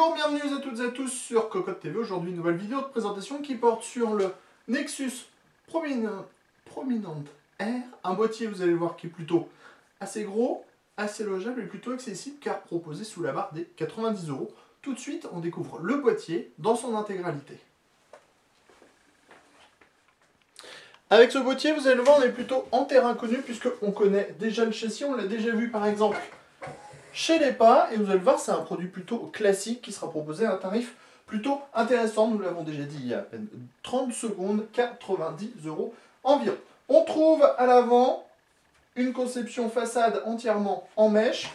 Bonjour, bienvenue à toutes et à tous sur Cocotte TV. Aujourd'hui, une nouvelle vidéo de présentation qui porte sur le Nexus Prominent R. Un boîtier, vous allez le voir, qui est plutôt assez gros, assez logeable et plutôt accessible car proposé sous la barre des 90 €. Tout de suite, on découvre le boîtier dans son intégralité. Avec ce boîtier, vous allez le voir, on est plutôt en terrain connu puisqu'on connaît déjà le châssis, on l'a déjà vu par exemple chez Lepa, et vous allez le voir, c'est un produit plutôt classique qui sera proposé à un tarif plutôt intéressant. Nous l'avons déjà dit il y a à peine 30 secondes, 90 € environ. On trouve à l'avant une conception façade entièrement en mèche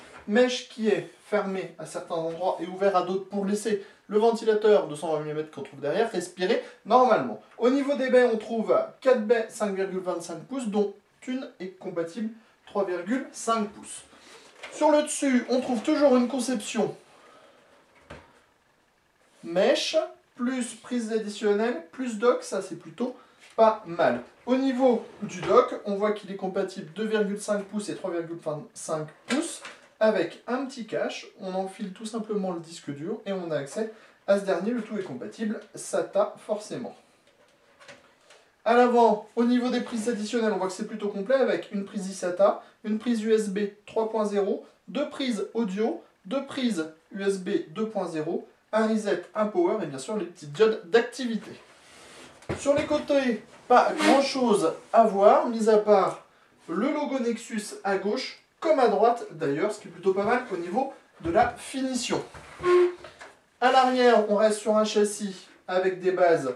qui est fermée à certains endroits et ouverte à d'autres pour laisser le ventilateur de 120 mm qu'on trouve derrière respirer normalement. Au niveau des baies, on trouve 4 baies 5,25 pouces, dont une est compatible 3,5 pouces. Sur le dessus, on trouve toujours une conception mèche, plus prise additionnelle, plus dock, ça c'est plutôt pas mal. Au niveau du dock, on voit qu'il est compatible 2,5 pouces et 3,25 pouces, avec un petit cache. On enfile tout simplement le disque dur et on a accès à ce dernier, le tout est compatible SATA forcément. À l'avant, au niveau des prises additionnelles, on voit que c'est plutôt complet avec une prise eSATA, une prise USB 3.0, deux prises audio, deux prises USB 2.0, un reset, un power et bien sûr les petites diodes d'activité. Sur les côtés, pas grand chose à voir, mis à part le logo Nexus à gauche, comme à droite d'ailleurs, ce qui est plutôt pas mal au niveau de la finition. À l'arrière, on reste sur un châssis avec des bases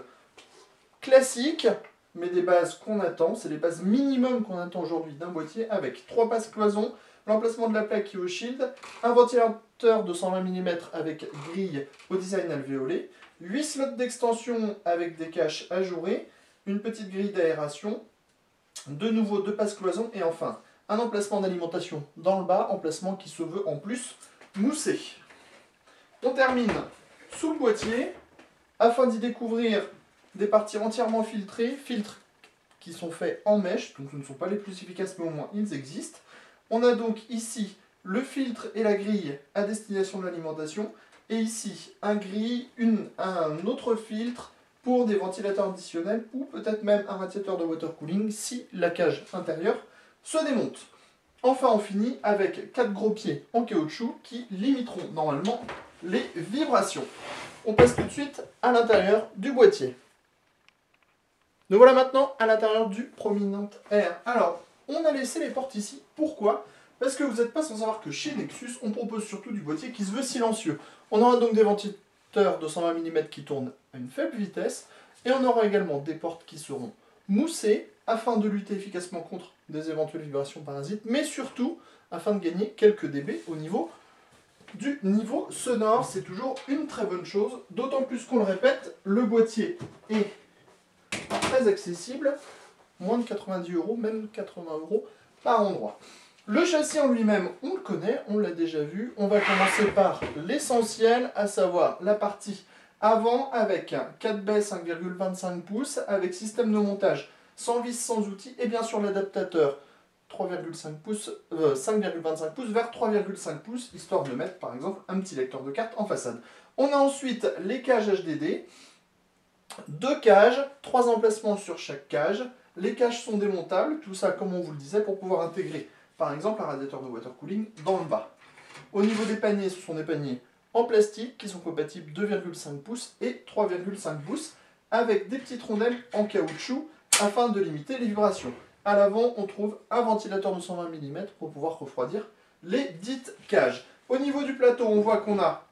classiques, mais des bases qu'on attend, c'est les bases minimum qu'on attend aujourd'hui d'un boîtier, avec 3 passes cloison, l'emplacement de la plaque qui est au shield, un ventilateur de 120 mm avec grille au design alvéolé, 8 slots d'extension avec des caches ajourées, une petite grille d'aération, de nouveau 2 passes cloison et enfin un emplacement d'alimentation dans le bas, emplacement qui se veut en plus moussé. On termine sous le boîtier afin d'y découvrir des parties entièrement filtrées, filtres qui sont faits en mèche, donc ce ne sont pas les plus efficaces mais au moins ils existent. On a donc ici le filtre et la grille à destination de l'alimentation, et ici un autre filtre pour des ventilateurs additionnels ou peut-être même un radiateur de water cooling si la cage intérieure se démonte. Enfin on finit avec 4 gros pieds en caoutchouc qui limiteront normalement les vibrations. On passe tout de suite à l'intérieur du boîtier. Nous voilà maintenant à l'intérieur du Prominent R. Alors, on a laissé les portes ici. Pourquoi? Parce que vous n'êtes pas sans savoir que chez Nexus, on propose surtout du boîtier qui se veut silencieux. On aura donc des ventilateurs de 120 mm qui tournent à une faible vitesse, et on aura également des portes qui seront moussées afin de lutter efficacement contre des éventuelles vibrations parasites, mais surtout afin de gagner quelques dB au niveau du niveau sonore. C'est toujours une très bonne chose, d'autant plus qu'on le répète, le boîtier est très accessible, moins de 90 €, même 80 € par endroit. Le châssis en lui-même, on le connaît, on l'a déjà vu. On va commencer par l'essentiel, à savoir la partie avant avec un 4 baies 5,25 pouces, avec système de montage sans vis, sans outils, et bien sûr l'adaptateur 5,25 pouces vers 3,5 pouces, histoire de mettre par exemple un petit lecteur de carte en façade. On a ensuite les cages HDD, 2 cages, 3 emplacements sur chaque cage. Les cages sont démontables, tout ça comme on vous le disait, pour pouvoir intégrer par exemple un radiateur de water cooling dans le bas. Au niveau des paniers, ce sont des paniers en plastique qui sont compatibles 2,5 pouces et 3,5 pouces avec des petites rondelles en caoutchouc afin de limiter les vibrations. À l'avant, on trouve un ventilateur de 120 mm pour pouvoir refroidir les dites cages. Au niveau du plateau, on voit qu'on a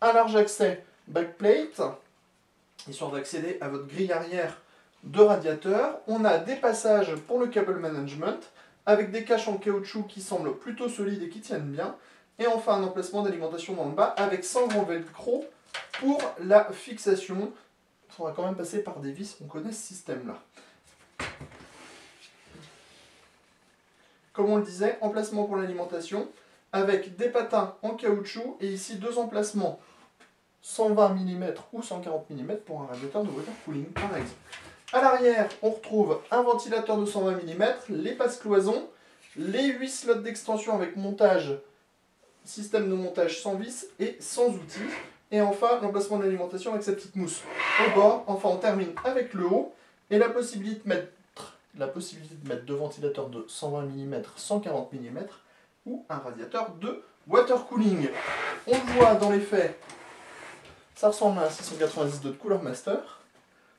un large accès backplate, histoire d'accéder à votre grille arrière de radiateur. On a des passages pour le cable management, avec des caches en caoutchouc qui semblent plutôt solides et qui tiennent bien. Et enfin un emplacement d'alimentation dans le bas, avec 100 grands velcro pour la fixation. Il faudra quand même passer par des vis, on connaît ce système-là. Comme on le disait, emplacement pour l'alimentation, avec des patins en caoutchouc, et ici 2 emplacements 120 mm ou 140 mm pour un radiateur de water cooling par exemple. À l'arrière, on retrouve un ventilateur de 120 mm, les passes cloison, les 8 slots d'extension avec montage, système de montage sans vis et sans outils, Et enfin, l'emplacement de l'alimentation avec sa petite mousse au bord. Enfin, on termine avec le haut et la possibilité de mettre deux ventilateurs de 120 mm, 140 mm ou un radiateur de water cooling. On le voit dans les faits, ça ressemble à un 692 de Cooler Master.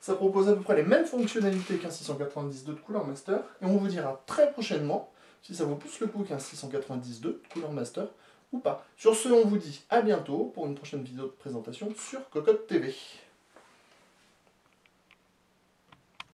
Ça propose à peu près les mêmes fonctionnalités qu'un 692 de Cooler Master. Et on vous dira très prochainement si ça vaut plus le coup qu'un 692 de Cooler Master ou pas. Sur ce, on vous dit à bientôt pour une prochaine vidéo de présentation sur Cocotte TV.